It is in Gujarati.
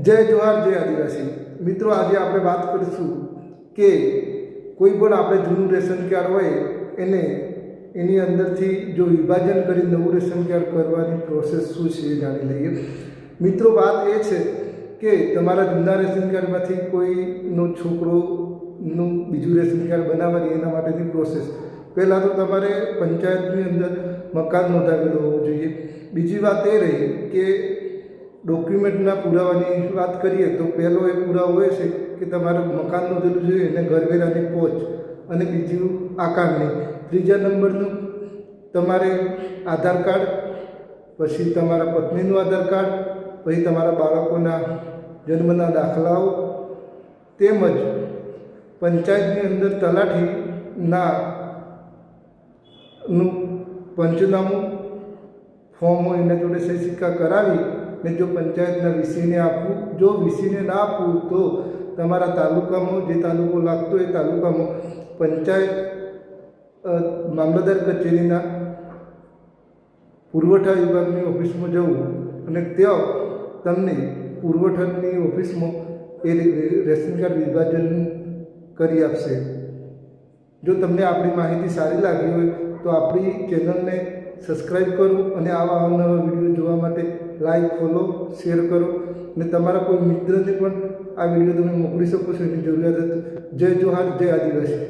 જય જોહાર જય આદિવાસી મિત્રો, આજે આપણે વાત કરીશું કે કોઈ પણ આપણે જૂનું રેશન કાર્ડ હોય એને એની અંદરથી જો વિભાજન કરી નવું રેશન કાર્ડ કરવાની પ્રોસેસ શું છે એ જાણી લઈએ. મિત્રો, વાત એ છે કે તમારા જૂના રેશન કાર્ડમાંથી કોઈનો છોકરોનું બીજું રેશન કાર્ડ બનાવવાની એના માટેની પ્રોસેસ. પહેલાં તો તમારે પંચાયતની અંદર મકાન નોંધાવેલું હોવું જોઈએ. બીજી વાત એ રહી કે ડોક્યુમેન્ટના પુરાવાની વાત કરીએ તો પહેલો એ પુરાવો હોય છે કે તમારું મકાન નોંધેલું છે એને ઘરવેરાની પહોંચ, અને બીજું આકારણી. ત્રીજા નંબરનું તમારે આધાર કાર્ડ, પછી તમારા પત્નીનું આધાર કાર્ડ, પછી તમારા બાળકોના જન્મના દાખલાઓ, તેમજ પંચાયતની અંદર તલાટીના નું પંચનામું ફોર્મ હોય એના જોડે સહી સિક્કા કરાવી ને જો પંચાયતના વીસીને આપવું. જો વીસીને ના આપવું તો તમારા તાલુકામાં, જે તાલુકો લાગતો એ તાલુકામાં પંચાયત મામલતદાર કચેરીના પુરવઠા વિભાગની ઓફિસમાં જવું અને ત્યાં તમને પુરવઠાની ઓફિસમાં એ રેશન કાર્ડ વિભાજન કરી આપશે. જો તમને આપણી માહિતી સારી લાગી હોય તો આપણી ચેનલને સબસ્ક્રાઈબ કરો અને આવા અવનવા વિડીયો જોવા માટે લાઈક, ફોલો, શેર કરો અને તમારા કોઈ મિત્રને પણ આ વિડીયો તમે મોકલી શકો છો એની જરૂરિયાત. જય જોહાર જય આદિવાસી.